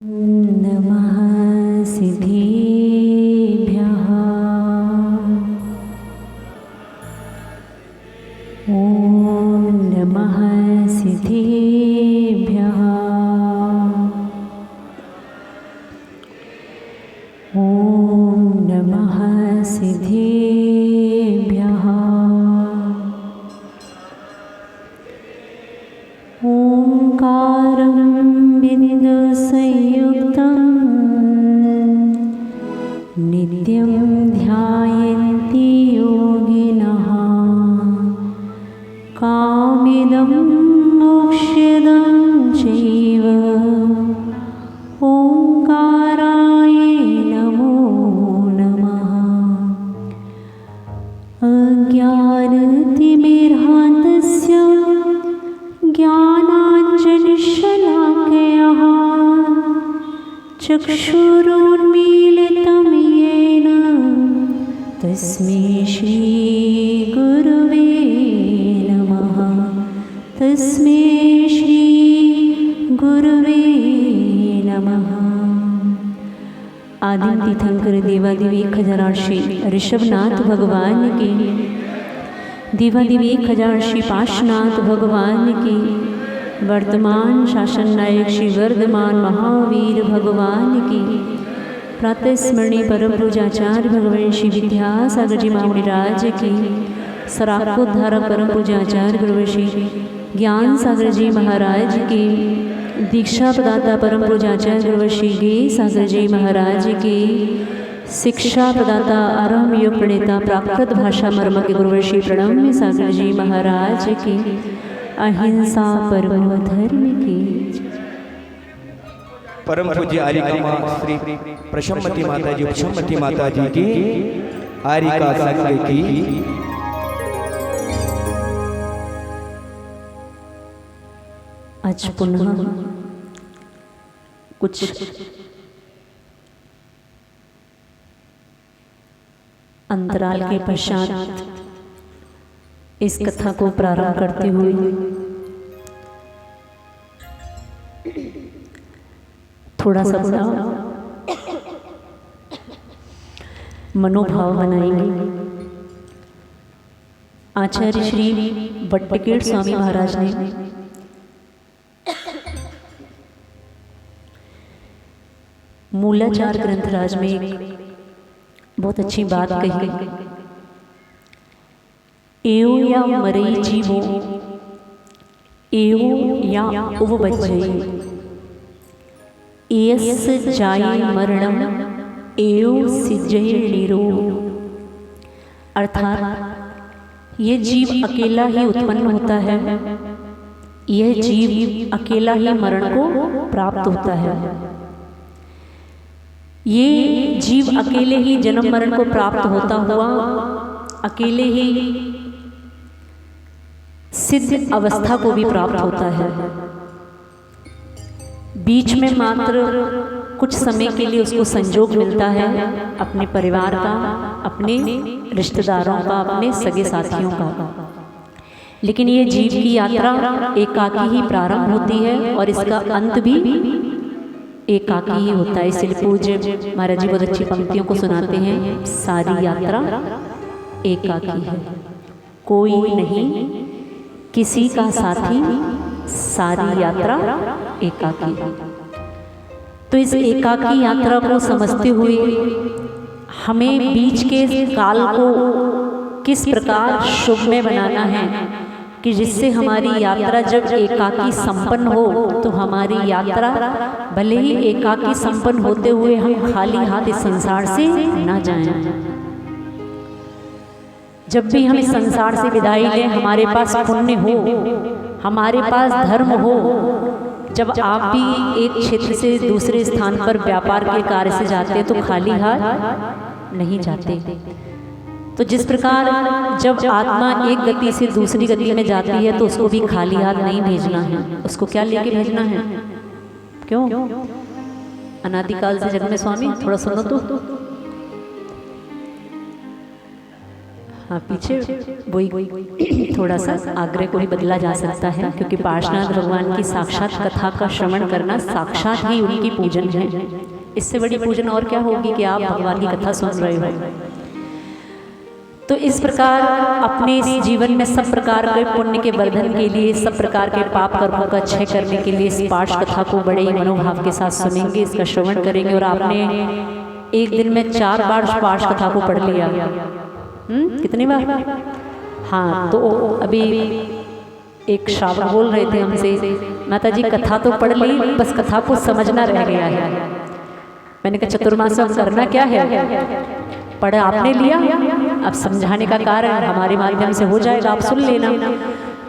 नमः सिद्धिभ्यः। ॐ नमः सिद्धिभ्यः। ॐ नमः सिद्धिभ्यः। ओंकारं बिन्दुसंयुक्तं नित्यं ध्यायन्ति योगिनः। कामिदं मोक्षदं चैव ओंकाराय नमो नमः। अज्ञानतिमिरान्धस्य ज्ञानाञ्जनशलाकया चक्षुरुन्मीलितं येन तस्मै श्रीगुरुवे नमः। तस्मै श्रीगुरुवे नमः। आदिम तीर्थंकर देवादेवी 1008 ऋषभनाथ भगवान की, देवादेवी 1008 श्री पार्श्वनाथ भगवान की, वर्तमान शासन नायक श्री वर्धमान महावीर भगवान की, प्रातः स्मरणीय परम पूजाचार्य भगवान श्री विद्यासागर जी महामुनिराज की, सराकोद्धारक परम पूजाचार्य गुरु श्री ज्ञान सागर जी महाराज की, दीक्षा प्रदाता परम पूजाचार्य गुरु श्री गे सागर जी महाराज की, शिक्षा प्रदाता आरम योग प्रणेता प्राकृत भाषा मर्म के गुरु श्री प्रणम्य सागर जी महाराज की, अहिंसा परमो धर्म की। परम पूज्य आर्यका श्री प्रशम्मति माता जी उपशम्मति माता जी की आर्यका संघ की आज पुनः कुछ अंतराल के पश्चात इस कथा को प्रारंभ करते हुए थोड़ा सा मनोभाव बनाएंगे। आचार्य श्री वट्टकेर स्वामी महाराज ने मूलाचार ग्रंथराज में एक बहुत अच्छी बात कही। एओ या मरई जीवो एओ या उव बच्चई एयस जाय मरणम एओ सिजय नीरो। अर्थात ये जीव अकेला ही उत्पन्न होता है, यह जीव अकेला ही मरण को प्राप्त होता है, ये जीव अकेले ही जन्म मरण को प्राप्त होता हुआ अकेले ही सिद्ध अवस्था को भी प्राप्त होता है। बीच में मात्र कुछ समय के लिए उसको संजोग मिलता है अपने परिवार का, अपने रिश्तेदारों का, अपने सगे साथियों का, लेकिन ये जीव की यात्रा एकाकी ही प्रारंभ होती है और इसका अंत भी एकाकी ही होता है। इसलिए पूज्य महाराज जी बहुत अच्छी पंक्तियों को सुनाते हैं, सारी यात्रा एकाकी है, कोई नहीं किसी का साथी, सारी यात्रा एकाकी है। तो इस एकाकी यात्रा को समझते हुए हमें बीच के काल को किस प्रकार शुभ में बनाना है कि जिससे हमारी यात्रा जब एकाकी संपन्न हो तो हमारी यात्रा भले ही एकाकी संपन्न होते हुए हम खाली हाथ इस संसार से ना जाएं। जब भी हम इस संसार से विदाई लें, हमारे पास पुण्य हो, हमारे पास धर्म हो, जब आप भी एक क्षेत्र से दूसरे स्थान पर व्यापार के कार्य से जाते हैं तो खाली हाथ नहीं जाते। तो जिस प्रकार जब आत्मा एक गति से दूसरी गति में जाती है तो उसको भी खाली हाथ नहीं भेजना है, उसको क्या लेके भेजना है? क्यों? अनादिकाल से जग में स्वामी, थोड़ा सुनो तो। हाँ पीछे वही थोड़ा सा आग्रह को भी बदला जा सकता है, क्योंकि पार्श्वनाथ भगवान की साक्षात कथा का श्रवण करना साक्षात ही उनकी पूजन है। इससे बड़ी पूजन और क्या होगी कि आप भगवान की कथा सुन रहे हो। तो इस प्रकार अपने इस जीवन में सब प्रकार के पुण्य के वर्धन के लिए, सब प्रकार के पाप कर्मों का क्षय करने के लिए इस पाठ कथा को बड़े ही मनोभाव के साथ सुनेंगे, इसका श्रवण करेंगे। और आपने एक दिन में 4 बार पाठ कथा को पढ़ लिया। कितनी बार? हाँ, तो अभी एक श्रावक बोल रहे थे हमसे, माता जी कथा तो पढ़ ली, बस कथा को समझना रह गया है। मैंने कहा चतुर्मास में करना क्या है? पढ़ आपने लिया, अब समझाने का कार्य हमारे माध्यम से हो जाएगा, आप सुन लेना।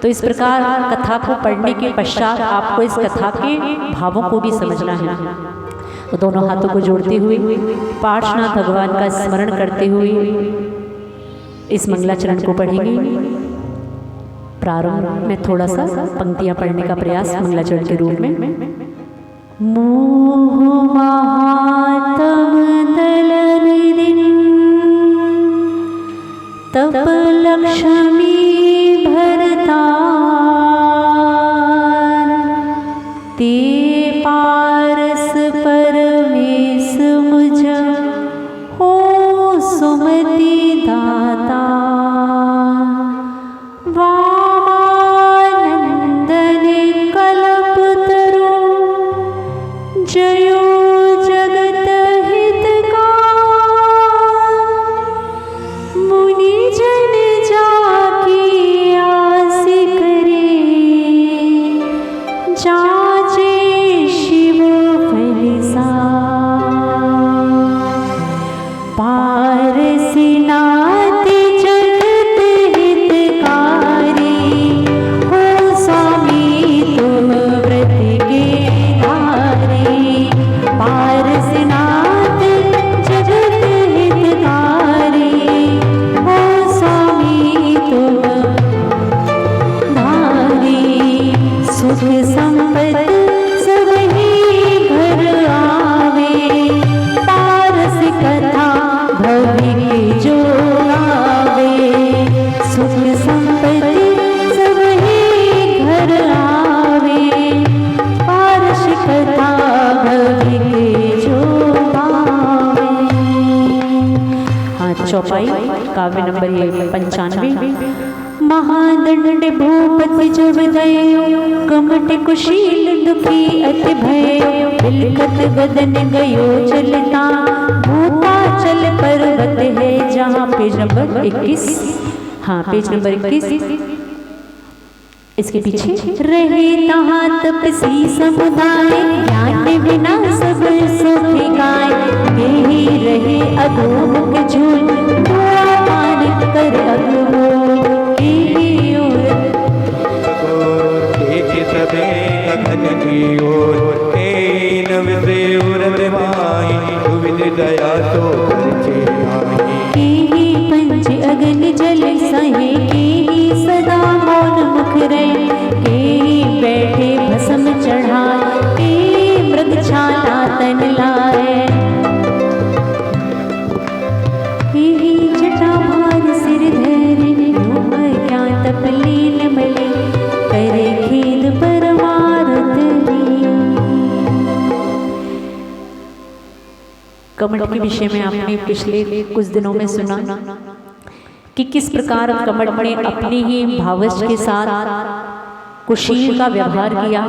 तो इस प्रकार कथा को पढ़ने के पश्चात आपको इस कथा के भावों को भी समझना है। तो दोनों हाथों को जोड़ते हुए पार्श्वनाथ भगवान का स्मरण करते हुए इस मंगलाचरण को पढ़ेंगे। प्रारंभ में थोड़ा सा पंक्तियां पढ़ने का प्रयास मंगलाचरण के रूप में। मोह महात्म दलनिधिं तप लक्ष्मी भरतार ते पारस परमेश मुझ हो सुमति दाता जयो जगत हितकार मुनि जन जाकी आस करे जाचे शिव फलिसा पारसनाथ जगत हितकारी हो स्वामी तुम व्रत के पारसनाथ जगत हितकारी हो स्वामी तुम धारी। सुख संपत्ति सब ही घर आवे पारस कथा भवि के जो आवे। सुख संपत्ति सब ही घर आवे पारस कथा भवि के जो आवे। हाँ, चौपाई काव्य नंबर 95। महादंड भूपति जब दयो कमट कुशील दुखी अति भयो बिलखत गदन गयो चलता भूपा चल पर्वत है जहाँ। Page number 21। हाँ, पेज नंबर 21। इसके पीछे रहे तहाँ तपसी समुदाय ज्ञान बिना सब सुखी गाय यही रहे अधोमुख झूल मान कर अगमोल सबे कथन की ओर दया तो पंच अगन जल सहे के सदा मौन मुख रहे के बैठे भस्म चढ़ा के मृग छाला तन लाए जटा भार सिर धरे क्या तपलीन मले करे खेद परमारत। कमट के विषय में आपने पिछले कुछ दिनों में सुना कि किस प्रकार कमट ने अपनी ही भावच के साथ कुशील का व्यवहार किया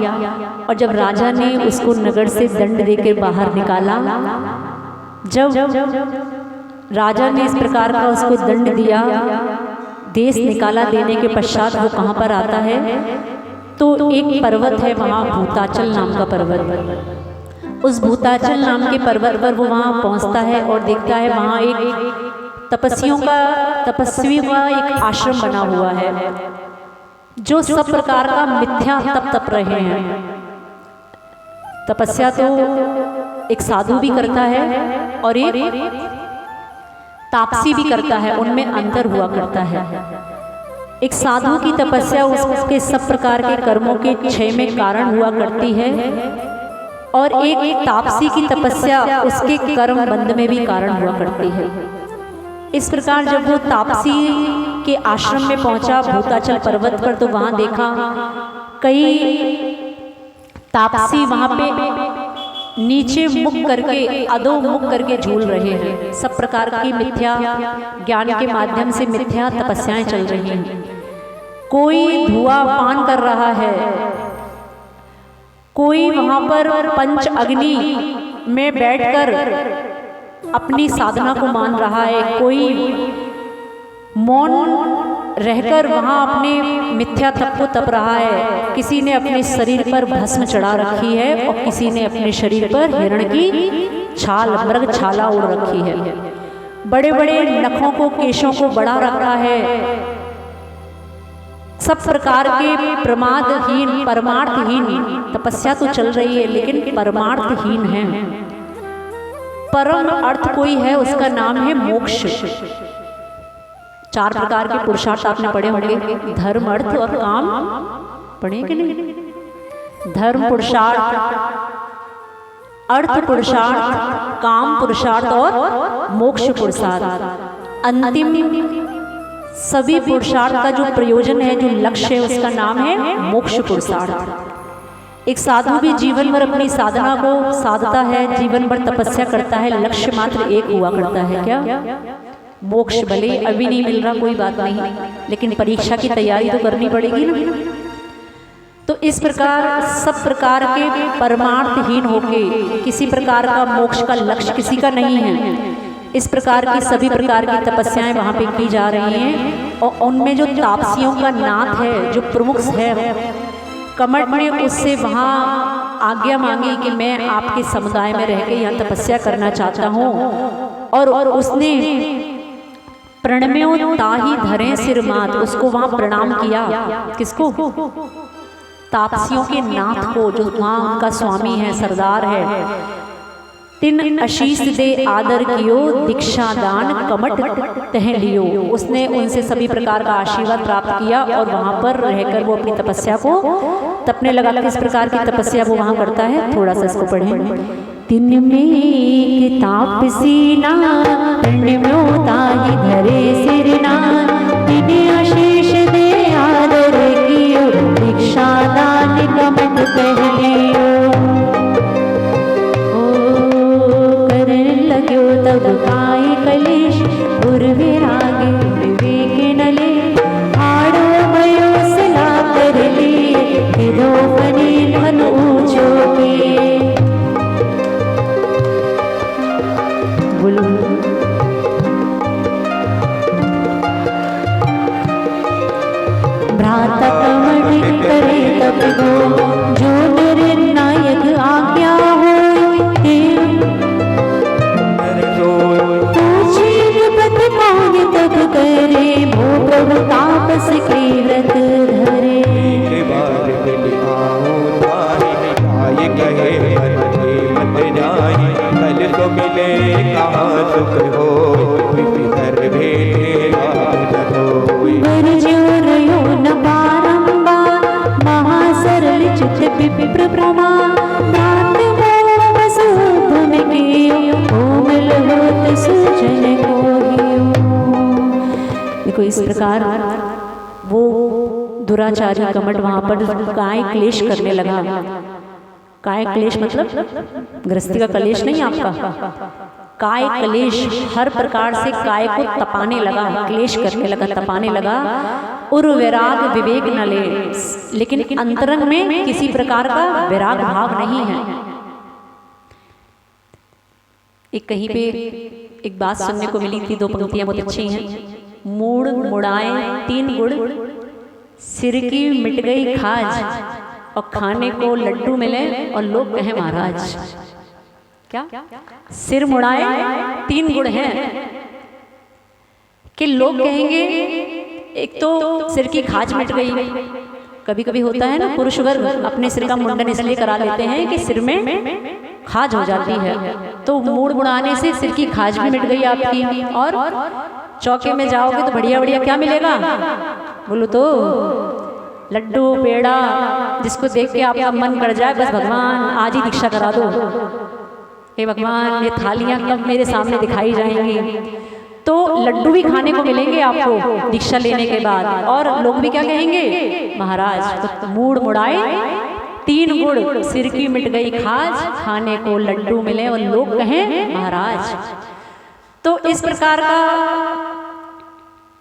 और जब राजा ने उसको नगर से दंड देकर बाहर निकाला, जब राजा ने इस प्रकार का उसको दंड दिया, देश निकाला देने के पश्चात वो कहाँ पर आता है तो एक पर्वत है वहाँ भूताचल नाम का पर्वत। उस भूताचल नाम के पर्वत पर वो वहाँ पहुँचता है और देखता है वहाँ एक तपस्वियों का एक आश्रम बना हुआ है जो सब प्रकार का मिथ्या तप रहे हैं। तपस्या तो एक साधु भी करता है और एक तापसी भी करता है, उनमें अंतर हुआ करता है। एक साधु की तपस्या उसके सब प्रकार के कर्मों के क्षय में कारण हुआ करती है और एक तापसी की तपस्या उसके कर्म बंध में भी कारण हुआ करती है। इस प्रकार जब वो तापसी के आश्रम में पहुंचा भूताचल पर्वत पर, तो वहां देखा कई तापसी वहां पे नीचे मुख करके, अधोमुख करके झूल रहे हैं। सब प्रकार की मिथ्या ज्ञान के माध्यम से मिथ्या तपस्याएं चल रही हैं। कोई धुआं पान कर रहा है, कोई वहां पर पंच अग्नि में बैठकर अपनी साधना को मान रहा है, कोई मौन रहकर वहां अपने मिथ्या तप को तप रहा है। किसी ने अपने शरीर पर भस्म चढ़ा रखी है और किसी ने अपने शरीर पर हिरण की छाल, मृग छाला उड़ रखी है। बड़े बड़े नखों को, केशों को बढ़ा रखा है। सब प्रकार के प्रमादहीन, परमार्थहीन तपस्या तो चल रही है, लेकिन परमार्थहीन है। परम अर्थ कोई है, उसका नाम है मोक्ष। 4 प्रकार के पुरुषार्थ आपने पढ़े होंगे, धर्म, अर्थ और काम। पढ़े कि नहीं? धर्म पुरुषार्थ, अर्थ पुरुषार्थ, काम पुरुषार्थ और मोक्ष पुरुषार्थ। अंतिम सभी पुरुषार्थ का जो प्रयोजन है, जो लक्ष्य है, उसका नाम है मोक्ष पुरुषार्थ। एक साधु भी जीवन भर अपनी साधना को साधता है, जीवन भर तपस्या करता है, लक्ष्य मात्र एक हुआ करता है, क्या? मोक्ष। भले अभी नहीं मिल रहा, कोई बात नहीं, लेकिन परीक्षा की तैयारी तो करनी पड़ेगी ना। तो इस प्रकार सब प्रकार के परमार्थहीन होके, किसी प्रकार का मोक्ष का लक्ष्य किसी का नहीं है, इस प्रकार की सभी प्रकार की तपस्याएं वहां पे की जा रही हैं। और उनमें जो तापसियों का नाथ है, जो प्रमुख है, कमट ने उससे वहां आज्ञा मांगी कि मैं आपके समुदाय में रह के यहाँ तपस्या करना चाहता हूँ। और उसने प्रणम्यो ताहि धरे सिर मात, उसको वहां प्रणाम किया। किसको? तापसियों के नाथ को, जो वहां उनका स्वामी है, सरदार है। तिन आशीष दे आदर कियो, दीक्षा दान कमट तह लियो। उसने उनसे सभी प्रकार का आशीर्वाद प्राप्त किया और वहां पर रहकर वो अपनी तपस्या को तपने लगा। किस प्रकार की तपस्या वो वहां करता है, थोड़ा सा इसको पढ़ें। तिन में तापसी ना, प्रणम्यो ताहि धरे सिर ना, तिन आशीष दे आदर कियो, दीक्षा दान कमट तह लियो। तब काय कलेश उर्विरागे विवेक नले, आड़ो भयो सला कर लिए, विदो बने धन ऊंचो किए। बोलो। भ्राता कमट करे तब गो, जो निर्णायक आज्ञा हो, तब करे भो प्रभु तापस के व्रत धरे। ये कहे मत जाए, कल तो मिले कहाँ सुख हो, वर्ज्यो न बारंबार, महासरल चित विप्र प्रमा, देखो इस प्रकार वो दुराचारी कमट वहां पर काय क्लेश करने लगा। काय क्लेश मतलब गृहस्थी का कलेश नहीं आपका, काय क्लेश हर प्रकार से काय को तपाने लगा, क्लेश करने लगा, तपाने लगा। और वैराग विवेक न ले, लेकिन अंतरंग में किसी प्रकार का वैराग भाव नहीं है। एक कहीं पे एक बात सुनने को मिली थी, 2 पंक्तियां बहुत अच्छी हैं। मूड़ मुड़ाए 3 गुड़, सिर की मिट गई खाज, और खाने को लड्डू मिले और लोग कहें महाराज। क्या? सिर मुड़ाए 3 गुड़ हैं कि लोग कहेंगे, एक तो सिर की खाज मिट गई। कभी कभी होता है ना, पुरुष वर्ग अपने सिर का मुंडन इसलिए करा लेते हैं कि सिर में खाज हो जाती है, तो मूड़ मुड़ाने से सिर की खाज भी मिट गई आपकी। और चौके में जाओगे तो बढ़िया बढ़िया क्या मिलेगा, बोलो तो लड्डू पेड़ा, जिसको देख के आपका मन कर जाए बस भगवान आज ही दीक्षा करा दो, हे भगवान ये थालियां कब मेरे सामने दिखाई जाएंगी। तो लड्डू भी खाने को मिलेंगे आपको दीक्षा लेने के बाद, और लोग भी क्या कहेंगे, महाराज तो मूड मुड़ाए 3 गुड़, सिर की मिट गई खाज, खाने को लड्डू मिले और लोग कहें महाराज। तो इस प्रकार का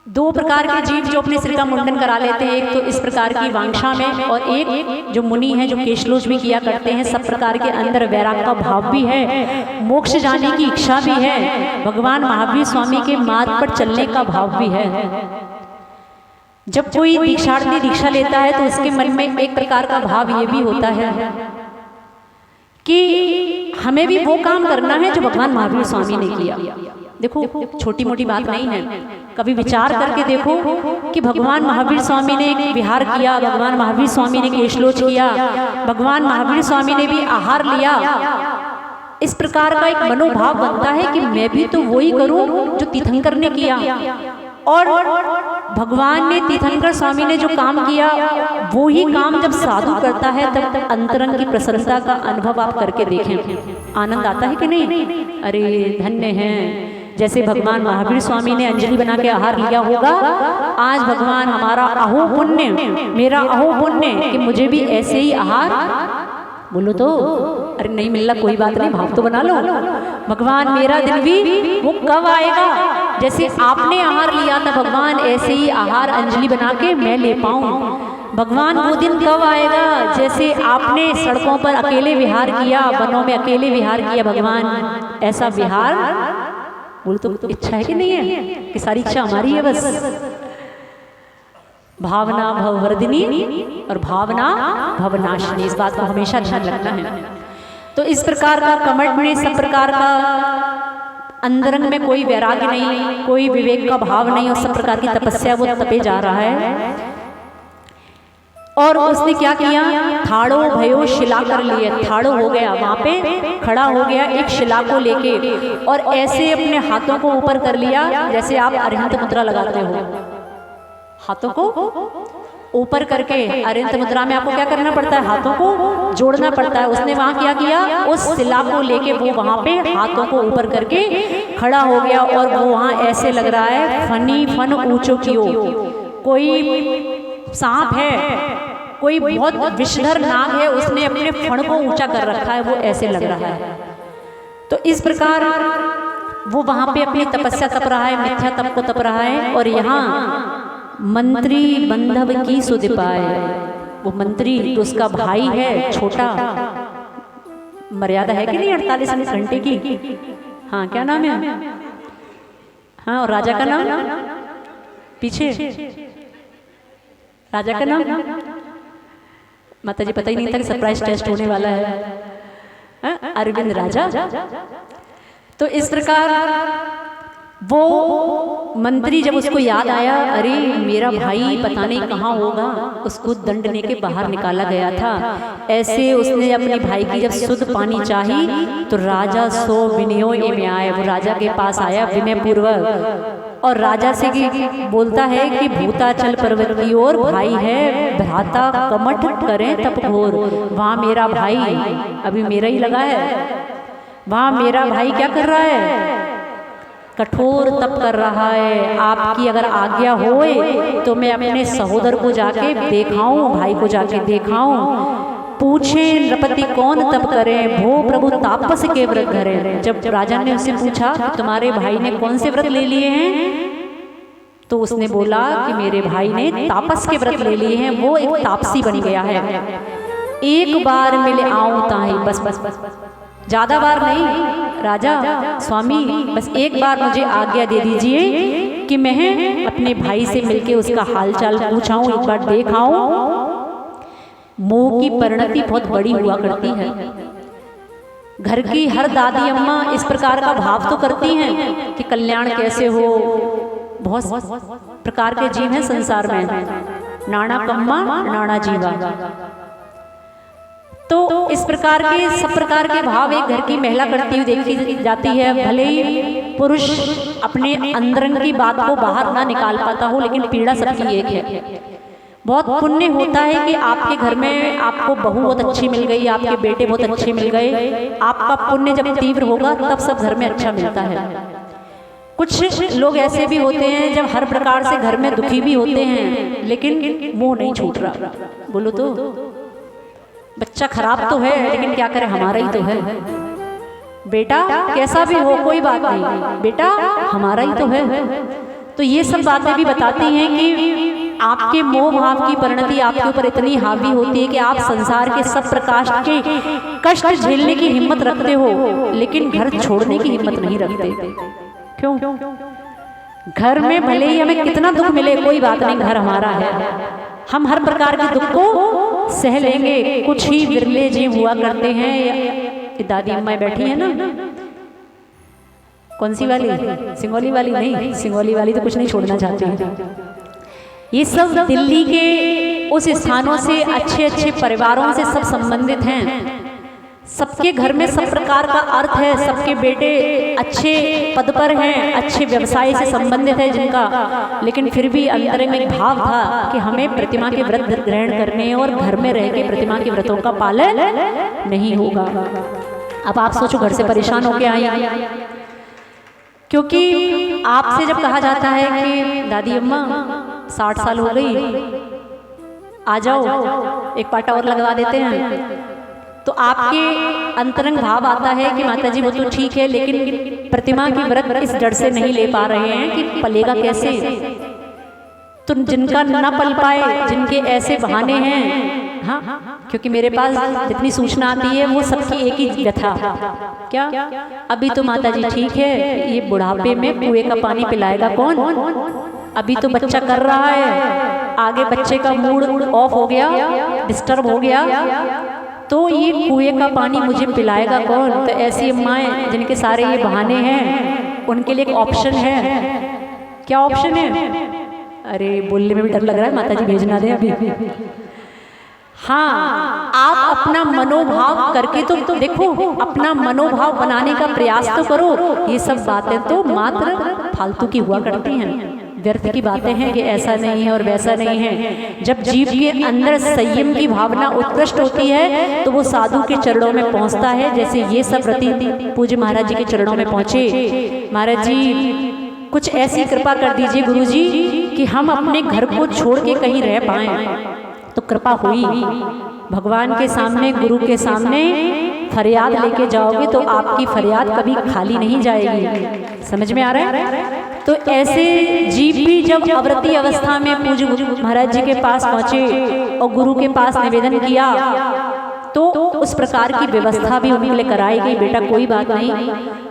2 प्रकार के जीव जो अपने सिर का मुंडन करा लेते हैं, एक तो इस प्रकार की वांछा में, और एक जो मुनि हैं जो केशलोच भी किया करते हैं। सब प्रकार के अंदर वैराग का भाव भी है, मोक्ष जाने की इच्छा भी है, भगवान महावीर स्वामी के मार्ग पर चलने का भाव भी है। जब कोई दीक्षार्थी दीक्षा लेता है तो उसके मन में एक प्रकार का भाव ये भी होता है कि हमें भी वो काम करना है जो भगवान महावीर स्वामी ने किया। देखो छोटी मोटी बात नहीं है, कभी विचार करके देखो कि भगवान महावीर स्वामी ने एक विहार किया, भगवान महावीर स्वामी ने केशलोच किया, भगवान महावीर स्वामी ने भी आहार लिया। इस प्रकार का एक मनोभाव बनता है कि मैं भी तो वही करूं जो तीर्थंकर ने किया। और भगवान ने, तीर्थंकर स्वामी ने जो काम किया वो ही काम जब साधु करता है तब अंतरंग की प्रसन्नता का अनुभव आप करके देखें, आनंद आता है कि नहीं। अरे धन्य हैं, जैसे भगवान महावीर स्वामी ने अंजलि बना के आहार लिया होगा, आज भगवान हमारा अहो पुण्य, मेरा अहो पुण्य कि मुझे भी ऐसे ही आहार, बोलो तो, अरे नहीं मिल रहा कोई बात नहीं, भाव तो बना लो, भगवान मेरा दिन भी वो कब आएगा, जैसे आपने आहार लिया था भगवान ऐसे ही आहार अंजलि बना के मैं ले पाऊं। भगवान वो दिन कब आएगा, जैसे आपने सड़कों पर अकेले विहार किया, वनों में अकेले विहार किया, भगवान ऐसा विहार, बोल तो इच्छा है कि नहीं है, कि सारी इच्छा हमारी है बस। भावना भववर्धिनी और भावना भवनाशिनी, इस बात को हमेशा ध्यान रखना है। तो इस प्रकार का कमठ में सब प्रकार का अंतरंग में कोई वैराग्य नहीं, कोई विवेक का भाव नहीं, और सब प्रकार की तपस्या वो तपे जा रहा है। और उसने क्या किया, थाड़ो भयो शिला कर लिए, थाड़ो हो गया, वहां पे खड़ा हो गया एक शिला को लेके, और ऐसे अपने हाथों को ऊपर कर लिया जैसे आप अरिहंत मुद्रा लगाते हो, हाथों को ऊपर करके। अरिहंत मुद्रा में आपको क्या करना पड़ता है, हाथों को जोड़ना पड़ता है। उसने वहां क्या किया, उस शिला को लेके वो वहां पे हाथों को ऊपर करके खड़ा हो गया, और वो वहां ऐसे लग रहा है फनी फन ऊंचो कियो, कोई सांप है, कोई बहुत विषधर नाग है, उसने अपने फण को ऊंचा कर रखा है, वो ऐसे लग रहा है। तो इस प्रकार वो वहां पे अपनी तपस्या तप रहा है, मिथ्या तप को तप रहा है। और यहाँ मंत्री बंधव की सुध पाए, वो मंत्री तो उसका भाई है छोटा, मर्यादा है कि नहीं 48 घंटे की, हाँ क्या नाम है, हाँ और राजा का नाम पीछे, राजा का नाम माता जी पता ही नहीं था कि सरप्राइज टेस्ट होने वाला है, अरविंद राजा। तो इस प्रकार वो मंत्री जब उसको याद आया, अरे मेरा भाई पता नहीं कहाँ होगा, उसको दंडने के बाहर निकाला गया था। ऐसे उसने अपने भाई की जब शुद्ध पानी चाही तो राजा सो विनयो में आए, वो राजा के पास आया विनय पूर्वक, और राजा से बोलता है कि भूताचल पर्वत की ओर भाई है भ्राता कमठ करें तप घोर, वहाँ मेरा भाई, अभी मेरा ही लगा है, वहाँ मेरा भाई क्या कर रहा है, कठोर तप कर रहा है। आपकी अगर आज्ञा होए तो मैं अपने सहोदर को जाके देखाऊं, भाई को जाके देखाऊं, पूछे नृपति कौन तप करे, भो प्रभु तापस के व्रत धरे। जब राजा ने उससे पूछा कि तुम्हारे भाई ने कौन से व्रत ले लिए हैं, तो उसने बोला कि मेरे भाई ने तापस के व्रत ले लिए हैं, वो एक तापसी बन गया है। एक बार मिले आऊं ताही, बस बस बस ज्यादा बार नहीं, राजा स्वामी बस एक बार मुझे आज्ञा दे दीजिए कि मैं अपने भाई से मिलके उसका हालचाल पूछाऊं, एक बार देखाऊं। मोह की परिणति बहुत बड़ी हुआ करती है, घर की हर दादी अम्मा इस प्रकार का भाव तो करती हैं कि कल्याण कैसे हो। बहुत प्रकार के जीव हैं संसार में, नाना कम्मा नाना जीवा। तो इस प्रकार के सब प्रकार के भाव एक घर की महिला करती हुई देखी जाती है। भले ही पुरुष अपने अंदरंग की बात को बाहर ना निकाल पाता हो, लेकिन पीड़ा सबकी एक है। बहुत पुण्य होता है कि आपके घर में आपको बहू बहुत अच्छी मिल गई, आपके बेटे बहुत अच्छे मिल गए। आपका पुण्य जब तीव्र होगा तब सब घर में अच्छा मिलता है। कुछ लोग ऐसे भी होते हैं जब हर प्रकार से घर में दुखी भी होते हैं लेकिन मोह नहीं छूट रहा। बोलो तो, बच्चा खराब तो है लेकिन क्या करे, हमारा ही तो है। बेटा कैसा भी हो कोई बात नहीं, बेटा हमारा ही तो है। तो ये सब बातें भी बताती हैं कि आपके मोह भाव की परिणति आपके ऊपर इतनी हावी होती है कि आप संसार के सब प्रकाश के कष्ट झेलने की हिम्मत रखते हो लेकिन घर छोड़ने की हिम्मत नहीं रखते। क्यों? घर में भले ही हमें कितना दुख मिले कोई बात नहीं, घर हमारा है, हम हर प्रकार के दुख को सह लेंगे। कुछ ही बिरले जीव हुआ करते हैं। ये दादी अम्मा बैठी है ना, कौन सी वाली? सिंगोली वाली नहीं, सिंगोली वाली तो कुछ नहीं छोड़ना चाहती। ये सब दिल्ली के उस स्थानों से अच्छे अच्छे परिवारों से सब संबंधित हैं। सबके घर में सब प्रकार का अर्थ है, सबके बेटे अच्छे पद पर हैं, अच्छे व्यवसाय से संबंधित है जिनका, लेकिन फिर भी अंतर में एक भाव था कि हमें प्रतिमा के व्रत ग्रहण करने और घर में रह के प्रतिमा के व्रतों का पालन नहीं होगा। अब आप सोचो, घर से परेशान होके आई, क्योंकि आपसे जब कहा जाता है कि दादी अम्मा 60 साल हो गई, आ जाओ एक पाटा और लगवा देते हैं, तो आपके अंतरंग भाव आता है कि माता जी वो तो ठीक है लेकिन प्रतिमा की व्रत इस डर से नहीं ले पा रहे हैं कि पलेगा कैसे। तो जिनका न पल पाए, जिनके ऐसे बहाने हैं, हाँ, क्योंकि मेरे पास जितनी सूचना आती है वो सबकी एक ही व्यथा, क्या अभी तो माता जी ठीक है, ये बुढ़ापे में कुएं का पानी पिलाएगा कौन? अभी तो बच्चा कर रहा है, आगे बच्चे का मूड ऑफ हो गया, डिस्टर्ब हो गया, तो ये कुएं का पानी मुझे पिलाएगा कौन? तो ऐसी अम्माएं जिनके सारे ये बहाने हैं, उनके लिए एक ऑप्शन है। क्या ऑप्शन है? अरे बोलने में भी डर लग रहा है, माता जी भेजना दे अभी। हाँ, आप अपना मनोभाव करके तो देखो, अपना मनोभाव बनाने का प्रयास तो करो। ये सब बातें तो मात्र फालतू की हुआ करती हैं, व्यर्थ की बातें हैं कि ऐसा नहीं है और वैसा नहीं है। जब जीव के अंदर संयम की भावना उत्कृष्ट होती है तो वो साधु के चरणों में पहुंचता है। जैसे ये सब व्रती पूज्य महाराज जी के चरणों में पहुंचे, महाराज जी कुछ ऐसी कृपा कर दीजिए गुरु जी कि हम अपने घर को छोड़ के कहीं रह पाएं। तो कृपा हुई। भगवान के सामने, गुरु के सामने फरियाद लेके जाओगे तो आपकी फरियाद कभी खाली नहीं जाएगी। समझ में आ रहा है? तो ऐसे जीव भी जब अवृत्ति अवस्था में पूज्य महाराज जी के पास पहुंचे और गुरु के पास निवेदन किया तो उस प्रकार की व्यवस्था भी उनके लिए कराई गई। बेटा कोई बात नहीं,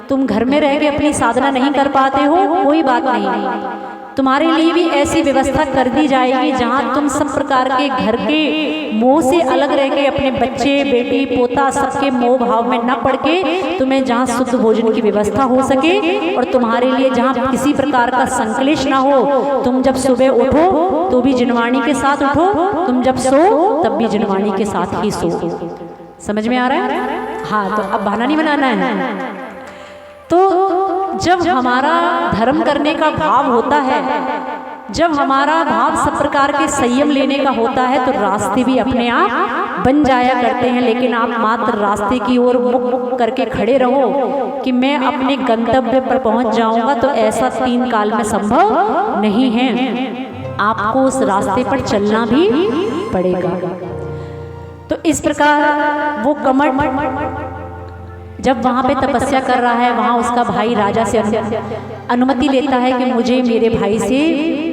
तुम घर में रह के अपनी साधना नहीं कर पाते हो, कोई बात नहीं, तुम्हारे लिए भी ऐसी व्यवस्था कर दी जाएगी जहां तुम सब प्रकार के घर के मोह से अलग रह के अपने बच्चे, बेटी, पोता सबके मोह भाव में न पड़ के तुम्हें जहां शुद्ध भोजन की व्यवस्था हो सके और तुम्हारे लिए जहां किसी प्रकार का संकलेश ना हो। तुम जब सुबह उठो तो भी जिनवाणी के साथ उठो, तुम जब सो तब भी जिनवाणी के साथ ही सो। समझ में आ रहा है? हाँ, तो अब बहाना नहीं बनाना है। तो जब हमारा धर्म करने का भाव होता है, जब हमारा भाव सब प्रकार के संयम लेने का होता है तो रास्ते भी अपने आप बन जाया करते हैं। लेकिन आप मात्र रास्ते की ओर मुख करके खड़े रहो कि मैं अपने गंतव्य पर पहुंच जाऊंगा, तो ऐसा 3 काल में संभव नहीं है। आपको उस रास्ते पर चलना भी पड़ेगा। तो इस प्रकार वो कमठ जब वहाँ पे तपस्या कर रहा है, वहाँ उसका भाई राजा से अनुमति लेता है कि मुझे मेरे भाई से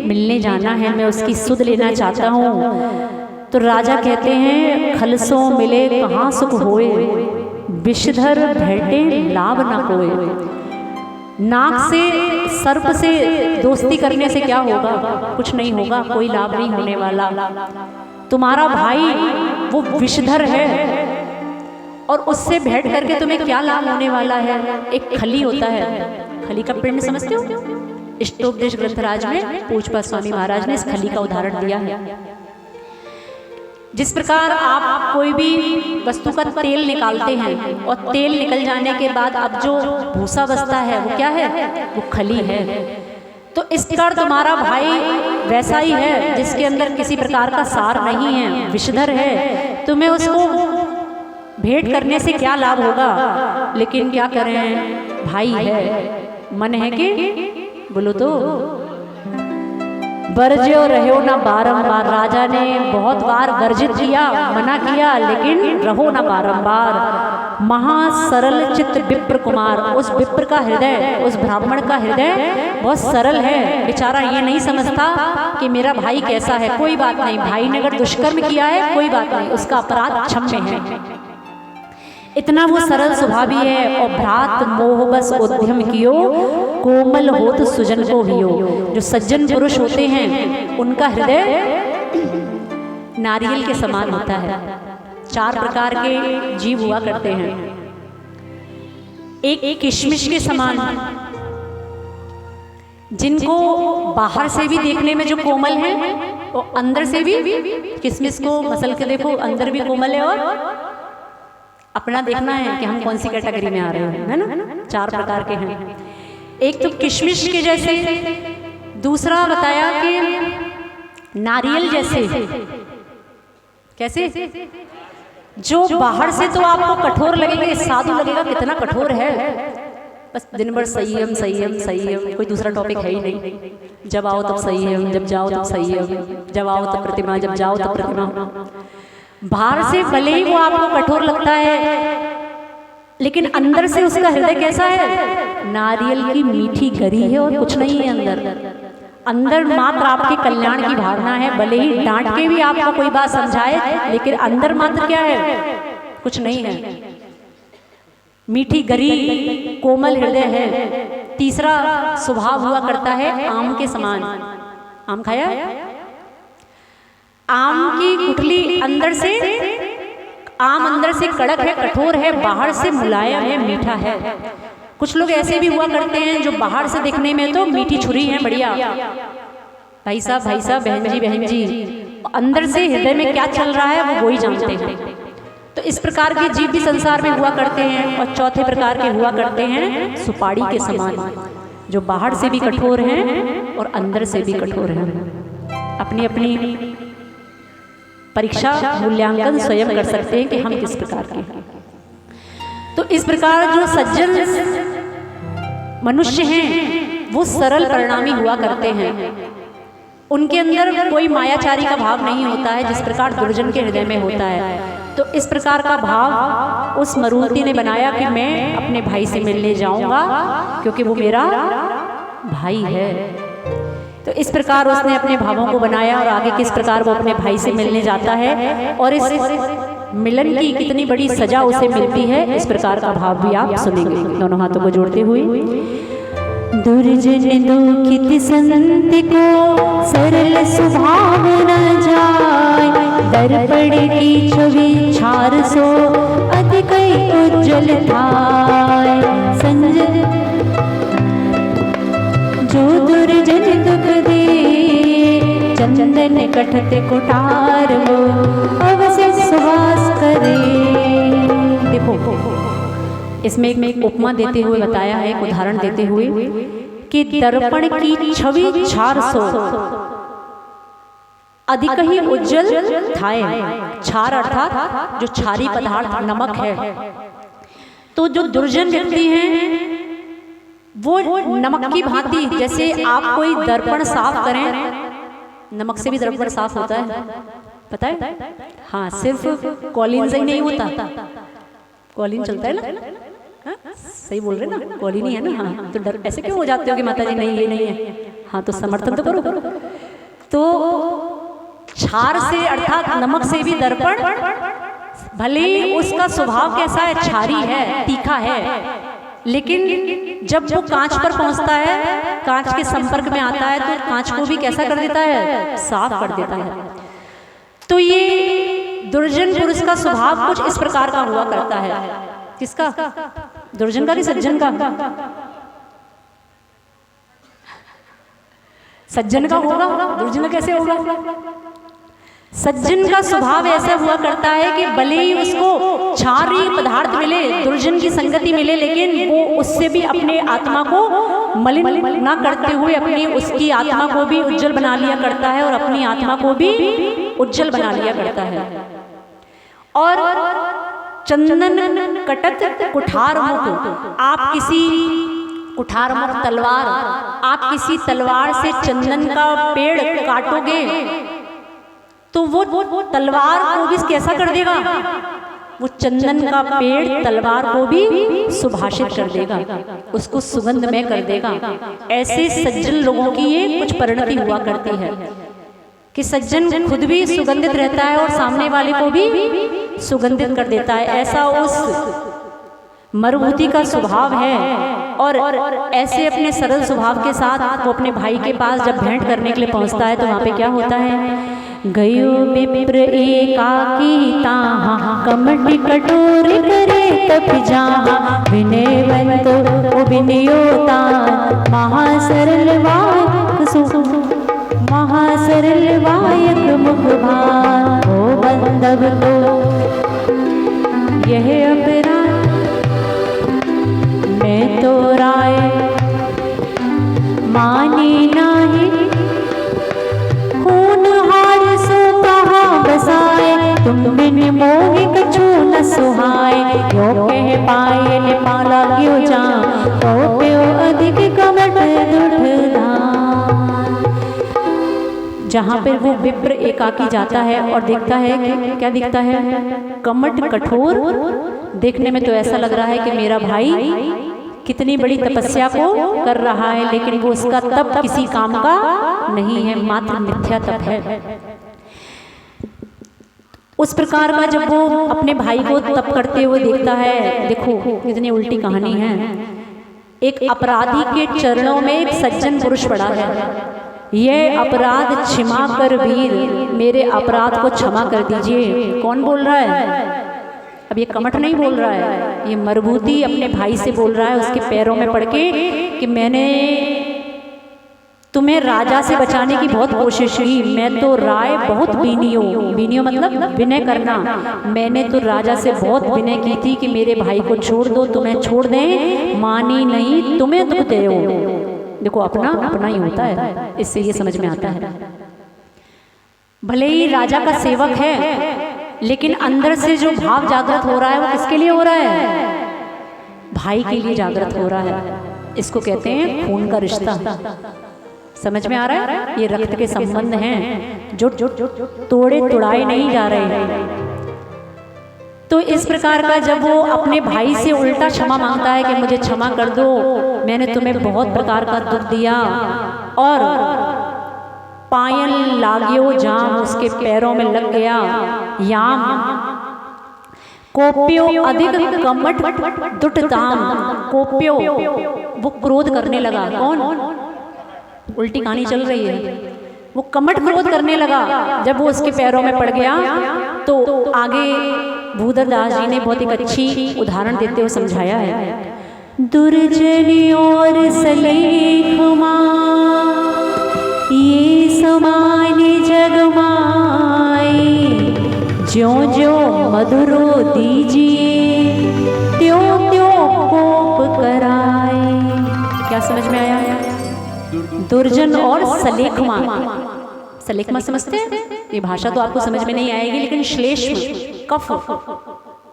मिलने जाना है, मैं उसकी सुध लेना चाहता हूँ। तो राजा कहते हैं, खलसों मिले कहाँ सुख होए, विषधर भेंटे लाभ न कोए। नाक से, सर्प से दोस्ती करने से क्या होगा? कुछ नहीं होगा, कोई लाभ नहीं होने वाला। तुम्हारा भाई वो विषधर है और उससे भेंट करके तुम्हें क्या लाभ होने वाला है? एक खली होता है, खली का पिंड समझते हो? इष्टोपदेश ग्रंथराज में पूज्य स्वामी महाराज ने इस खली का उदाहरण दिया है। जिस प्रकार आप कोई भी वस्तु का तेल निकालते हैं और तेल निकल जाने के बाद अब जो भूसा बचता है वो क्या है? वो खली है। तो इस प्रकार तुम्हारा भाई वैसा ही है जिसके अंदर किसी प्रकार का सार नहीं है, विषधर है। तुम्हें उसको भेंट करने से क्या लाभ होगा? लेकिन क्या करें, भाई है, मन है कि बोलो तो। वर्ज्यो रहो ना बारंबार, राजा ने बहुत बार वर्जित किया, मना किया, लेकिन रहो ना बारंबार। महासरल चित्त विप्र कुमार, उस विप्र का हृदय, उस ब्राह्मण का हृदय बहुत सरल है। बेचारा ये नहीं समझता कि मेरा भाई कैसा है, कोई बात नहीं, भाई ने अगर दुष्कर्म किया है कोई बात नहीं, उसका अपराध क्षम्य है, इतना वो सरल स्वभावी है। और भ्रात मोह बस उद्यम कियो, कोमल होत सुजन को हियो। जो सज्जन पुरुष होते हैं उनका हृदय नारियल के समान होता है। 4 प्रकार के जीव हुआ करते हैं। एक किशमिश के समान, जिनको बाहर से भी देखने में जो कोमल है और अंदर से भी, किशमिश को मसल के देखो अंदर भी कोमल है, और अपना देखना है कि हम कौन सी कैटेगरी में आ रहे हैं, है ना। 4 प्रकार के हैं। एक तो किशमिश के जैसे, दूसरा बताया कि नारियल जैसे। कैसे? जो बाहर से तो आपको कठोर लगेगा, साधु लगेगा, कितना कठोर है, बस दिन भर संयम संयम संयम, कोई दूसरा टॉपिक है ही नहीं। जब आओ तब संयम, जब जाओ तब संयम, जब आओ तब प्रतिमा, जब जाओ तब प्रतिमा। बाहर से भले ही वो आपको कठोर लगता है, लेकिन अंदर से उसका हृदय कैसा है? नारियल की मीठी गरी है और कुछ नहीं है अंदर। अंदर मात्र आपके कल्याण की भावना है। भले ही डांट के भी आपको कोई बात समझाए, लेकिन अंदर मात्र क्या है? कुछ नहीं है। मीठी गरी, कोमल हृदय है। तीसरा स्वभाव हुआ करता है आम के समान। आम खाया? आम की गुठली अंदर से, आम अंदर से कड़क है, कठोर है, बाहर से मुलायम है, मीठा है। कुछ लोग ऐसे भी हुआ करते हैं जो बाहर से दिखने में तो मीठी छुरी है, बढ़िया भाई साहब, बहन जी, अंदर से हृदय में क्या चल रहा है वो वही जानते हैं। तो इस प्रकार के जीव भी संसार में हुआ करते हैं। और चौथे प्रकार के हुआ करते हैं सुपाड़ी के समान, जो बाहर से भी कठोर हैं और अंदर से भी कठोर हैं। अपनी अपनी परीक्षा मूल्यांकन स्वयं कर सकते हैं कि हम किस प्रकार के हैं। तो इस प्रकार जो सज्जन मनुष्य हैं वो सरल परिणामी हुआ करते हैं। उनके अंदर कोई मायाचारी का भाव नहीं होता है, जिस प्रकार दुर्जन के हृदय में होता है। तो इस प्रकार का भाव उस मरुति ने बनाया कि मैं अपने भाई से मिलने जाऊंगा, क्योंकि वो मेरा भाई है। तो इस प्रकार उसने अपने भावों को बनाया, और आगे किस प्रकार वो अपने भाई से मिलने जाता है और इस मिलन की कितनी बड़ी सजा उसे मिलती है, इस प्रकार का भाव भी आप सुनेंगे दोनों हाथों को जोड़ते हुए। दुर्जन दुखित संत को सरल स्वभाव न जाय, दर्पण की छवि छार सो अधिक उज्जवल थाय। संजय जो दुर्जन दुख दे, चंदन कठत कुठार वो अवश्य सुहास करे। देखो इसमें एक उपमा देते हुए बताया है, एक उदाहरण देते हुए कि दर्पण की छवि छार सो अधिक ही उज्जवल थाय। छार अर्थात जो छारी पदार्थ नमक है। तो जो दुर्जन व्यक्ति हैं वो नमक की भांति, जैसे आप कोई दर्पण साफ करें, नमक से भी दर्पण साफ होता है, पता है? हाँ, सिर्फ कॉलिन से ही नहीं होता, कॉलिन चलता है ना। हाँ? सही बोल रहे ना, कॉलिन ही है ना। हाँ, तो डर ऐसे क्यों हो जाते हो कि माता जी नहीं ये नहीं है? हाँ, तो समर्थन तो करो। तो छार से अर्थात नमक से भी दर्पण, भले उसका स्वभाव कैसा है, छारी है, तीखा है, लेकिन जब वो कांच पर पहुंचता है, कांच के संपर्क में आता है, तो कांच को भी कैसा कर देता है? साफ कर देता है। तो ये दुर्जन पुरुष का स्वभाव कुछ इस प्रकार का हुआ करता है। किसका? दुर्जन का कि सज्जन का? सज्जन का होगा, दुर्जन का कैसे होगा? सज्जन का स्वभाव ऐसा हुआ करता है कि भले ही उसको छारी पदार्थ मिले, दुर्जन की संगति मिले, लेकिन वो उससे भी अपने आत्मा को मलिन ना करते हुए अपनी उसकी आत्मा को भी उज्जवल बना लिया करता है, और अपनी आत्मा को भी उज्जवल बना लिया करता है। और चंदन कटत कुठार मुख, आप किसी कुठार मुख तलवार, आप किसी तलवार से चंदन का पेड़ काटोगे तो वो तलवार को भी कैसा कर देगा, वो चंदन का पेड़ तलवार को भी सुभाषित कर देगा, उसको सुगंधमय कर देगा। ऐसे सज्जन लोगों की ये कुछ परिणति हुआ करती है कि सज्जन खुद भी सुगंधित रहता है और सामने वाले को भी सुगंधित कर देता है। ऐसा उस मरुभूति का स्वभाव है। और ऐसे अपने सरल स्वभाव के साथ वो अपने भाई के पास जब भेंट करने के लिए पहुंचता है तो वहाँ पे क्या होता है, गयो विप्र एकाकी ताहा, कमटि कटोर करे तप जहाँ, विनयवंत विनयोता, महासरल वायक मुख भान, हो बंधव तो यह अपराध मैं तो राय मानी नाही, खून हार सो कहाँ बसाए, तुम बिन मोह कछु न सुहाए, यो कह पाए निपाला क्यों जा, तो प्यो अधिक कमट दुर्धान। जहाँ पर वो विप्र एकाकी जाता है और देखता है कि क्या दिखता है, कमट कठोर। देखने में तो ऐसा लग रहा है कि मेरा भाई कितनी बड़ी तपस्या को कर रहा है, लेकिन वो उसका तप किसी काम का नहीं है, मात्र मिथ्या तप है। उस प्रकार का जब वो अपने भाई को तप करते हुए देखता है, देखो कितनी उल्टी कहानी है। एक अपराधी के चरणों में एक सज्जन पुरुष पड़ा है, ये अपराध क्षमा कर वीर, मेरे अपराध को क्षमा कर दीजिए। कौन बोल रहा है? अब ये कमठ नहीं बोल रहा है, ये मरुभूति अपने भाई से बोल रहा है उसके पैरों में पड़ के कि मैंने तुम्हें राजा से बचाने की बहुत कोशिश की, मैं तो राय बहुत बीनियो मतलब विनय करना, मैंने तो राजा से बहुत विनय की थी कि मेरे भाई को छोड़ दो, तुम्हें छोड़ दें, मानी नहीं, तुम्हें दुख दे हो। देखो अपना अपना ही होता है, इससे ये समझ में आता है। भले ही राजा का सेवक है, लेकिन अंदर से जो भाव जागृत हो रहा है वो किसके लिए हो रहा है? भाई के लिए जागृत हो रहा है। इसको कहते हैं खून का रिश्ता। समझ में आ रहा है? ये रक्त के संबंध हैं जो तोड़े तुड़ाए नहीं जा रहे हैं। तो इस प्रकार का जब वो अपने भाई से उल्टा क्षमा मांगता है कि मुझे क्षमा कर दो, मैंने तुम्हें बहुत प्रकार का दुख दिया, और पायल लाग्यो जाम उसके पैरों में लग गया, याम कोप्यो अधिक कमट दुटताम, कोप्यो वो क्रोध करने लगा। कौन? उल्टी कहानी चल रही है। वो कमट क्रोध करने लगा जब वो उसके पैरों में पड़ गया। तो आगे भूधर दास जी ने बहुत एक अच्छी उदाहरण देते हुए समझाया है, दुर्जनी और सलेखमा ये समान जगमाए, ज्यों ज्यों मधुरो दीजिए त्यों त्यों कोप कराए। क्या समझ में आया? दुर्जन और सलेखमा। सलेखमा समझते हैं? ये भाषा तो आपको समझ में नहीं आएगी, लेकिन श्लेष्म कफ,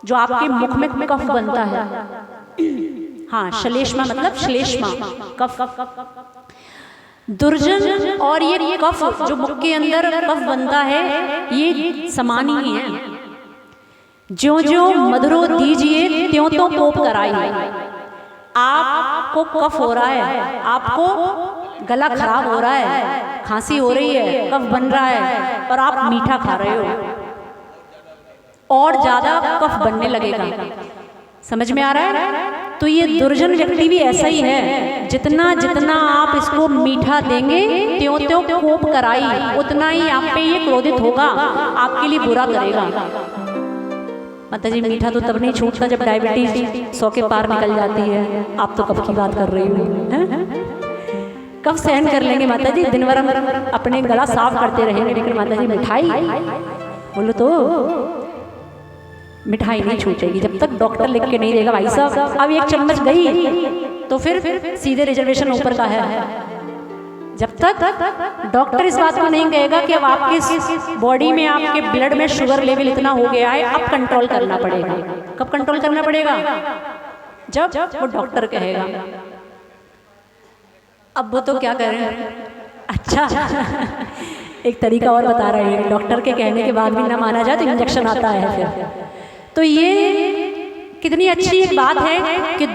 जो आपके मुख में कफ बनता है। हाँ, श्लेष्मा मतलब श्लेष्मा कफ। दुर्जन और ये कफ जो मुख के अंदर कफ बनता है, ये समान ही है। ज्यों ज्यों मधुरो दीजिए त्यों त्यों कोप कराइए। आपको कफ हो रहा है, आपको गला खराब हो रहा है, खांसी हो रही है, कफ बन रहा है, और आप मीठा खा रहे हो, और ज्यादा कफ बनने लगेगा। समझ में आ रहा है? तो ये दुर्जन व्यक्ति भी ऐसा ही है, जितना जितना आप इसको मीठा देंगे त्यों त्यों कोप कराई, उतना ही आप पे ये क्रोधित होगा, आपके लिए बुरा करेगा। माता जी, मीठा तो तब नहीं छूटता जब डायबिटीज 100 के पार निकल जाती है। आप तो कफ की बात कर रही हो। कब सहन कर लेंगे माता जी, दिन भर हम अपने गला साफ करते रहेंगे, लेकिन माता जी मिठाई बोलो तो मिठाई नहीं छूटेगी जब तक डॉक्टर लिख के नहीं देगा, भाई साहब अब 1 चम्मच गई तो फिर सीधे रिजर्वेशन ऊपर का है। जब तक डॉक्टर इस बात को नहीं कहेगा कि अब आपके बॉडी में, आपके ब्लड में शुगर लेवल इतना हो गया है, अब कंट्रोल करना पड़ेगा। कब कंट्रोल करना पड़ेगा? जब वो डॉक्टर कहेगा। अब वो तो क्या करें। अच्छा एक तरीका और बता रहे हैं, डॉक्टर के कहने के बाद भी ना माना जाए तो इंजेक्शन आता है फिर। तो ये कितनी अच्छी एक बात है कि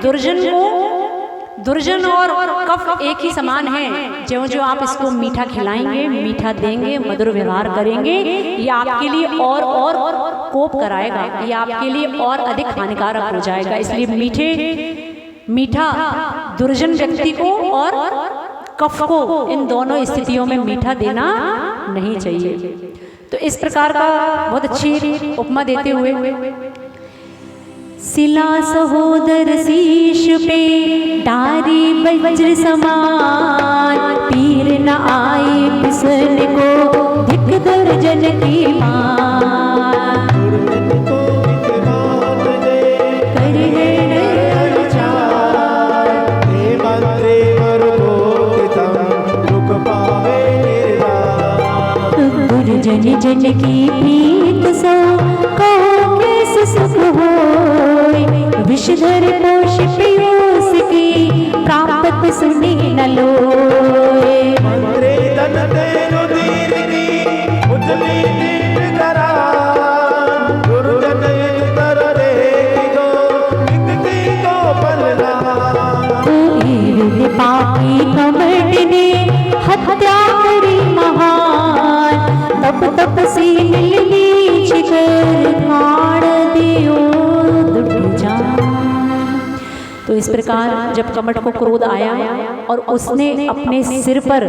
दुर्जन और कफ एक ही समान है। जो आप इसको मीठा खिलाएंगे, मीठा देंगे, मधुर व्यवहार करेंगे, ये आपके लिए और कोप कराएगा, ये आपके लिए और अधिक हानिकारक हो जाएगा। इसलिए मीठा दुर्जन व्यक्ति को और कफ को, इन दोनों स्थितियों में मीठा देना नहीं चाहिए। तो इस प्रकार का बहुत अच्छी उपमा देते हुए, सिला सहोदर शीश पे डारी वज्र समान, पीर न आए पिसन को धिक दुर्जन की मान। दुर्जन जन की प्रीत सो कहो कैसे सुख होए, विषधर पोष पीयूष की प्राप्त सुनी न लोए। मंत्रे तन तेनु दीन की उजली दीन करा, दुर्जन तर रे दो विकती को बलना। पापी कमट ने हत्या करी महान, तप से नीच कर काढ़ दियो दुष्ट जान। तो इस प्रकार जब कमट को क्रोध आया और उसने अपने सिर पर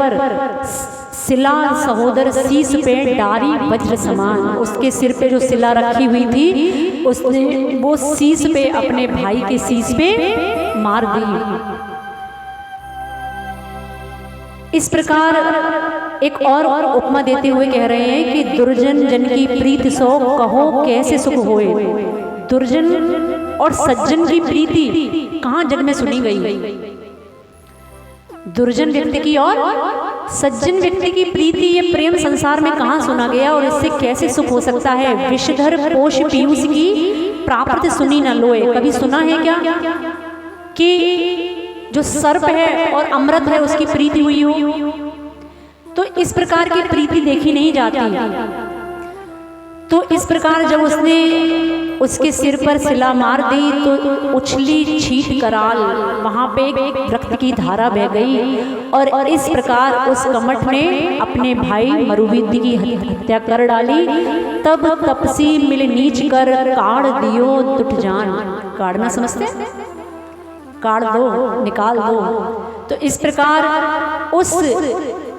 सिला सहोदर शीश पे डारी वज्र समान, उसके सिर पे जो सिला रखी हुई थी उसने वो शीश पे अपने भाई के शीश पे मार दी। इस प्रकार एक और उपमा देते हुए कह रहे हैं कि दुर्जन जन की प्रीत सो कहो कैसे सुख होए। दुर्जन और सज्जन की प्रीति कहाँ जग में सुनी गई? दुर्जन व्यक्ति की और सज्जन व्यक्ति की प्रीति, ये प्रेम संसार में कहाँ सुना गया और इससे कैसे सुख हो सकता है? विषधर पोष पीयूष की प्राप्त सुनी न लोए। कभी सुना है क्या कि जो सर्प है और अमृत है उसकी प्रीति हुई हो? तो इस प्रकार की प्रीति देखी नहीं जाती। तो इस प्रकार जब उसने उसके सिर पर सिला मार दी तो उछली छीट कराल, वहां पे एक रक्त की धारा बह गई और इस प्रकार उस कमठ ने अपने भाई मरुविद्ध की हत्या कर डाली। तब तपसी मिल नीच कर काढ़ दियो दुष्ट जान। काढ़ना समझते हैं? काढ़ दो, निकाल दो। तो इस प्रकार उस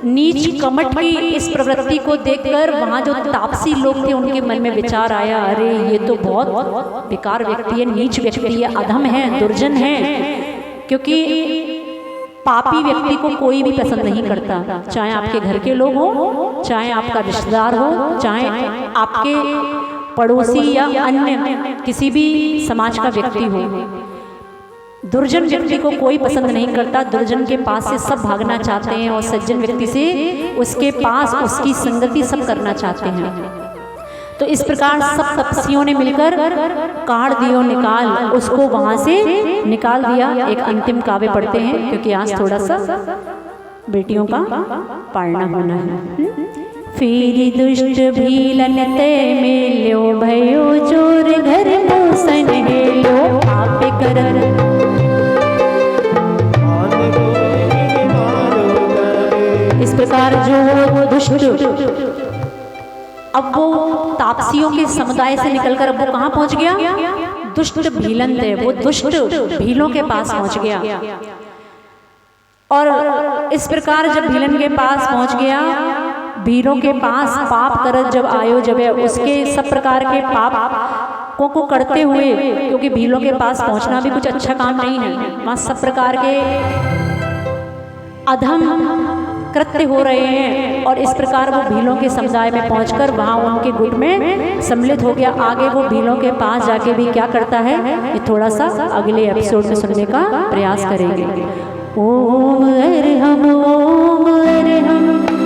नीच कमठ की इस प्रवृत्ति को देखकर वहां जो तापसी लोग थे उनके मन में विचार आया, अरे ये तो बहुत बेकार व्यक्ति है, नीच व्यक्ति है, अधम है, दुर्जन है। क्योंकि पापी व्यक्ति को कोई भी पसंद नहीं करता, चाहे आपके घर के लोग हो, चाहे आपका रिश्तेदार हो, चाहे आपके पड़ोसी या अन्य किसी भी समाज का व्यक्ति हो। दुर्जन व्यक्ति को कोई पसंद नहीं करता। दुर्जन के पास से सब भागना चाहते हैं और सज्जन व्यक्ति से उसके पास उसकी संगति सब करना चाहते हैं। तो इस प्रकार सब तपस्वियों ने मिलकर काढ़ दियो निकाल, उसको वहां से निकाल दिया। एक अंतिम काव्य पढ़ते हैं क्योंकि आज थोड़ा सा बेटियों का पालना होना है। फिर दुष्ट भीलन ते मिल्यो भयो चोर घर मोसन हेलो आप कर। इस प्रकार जो दुष्ट, अब वो तापसियों के समुदाय से निकलकर अब वो कहाँ पहुंच गया? दुष्ट भीलन थे, वो दुष्ट भीलों के पास पहुंच गया। और इस प्रकार जब भीलन के पास पहुंच गया, भीलों के पास पाप करत जब आयो जब उसके सब प्रकार के पाप को करते हुए, क्योंकि भीलों के पास पहुंचना भी कुछ अच्छा काम नहीं है, वहां सब प्रकार के अधम कृत्य हो रहे हैं। और इस प्रकार वो भीलों के समुदाय में पहुंचकर वहां उनके गुट में सम्मिलित हो गया। आगे वो भीलों के पास जाके भी क्या करता है, ये थोड़ा सा अगले एपिसोड में सुनने का प्रयास करेंगे। ओम अरहम, ओम अरहम।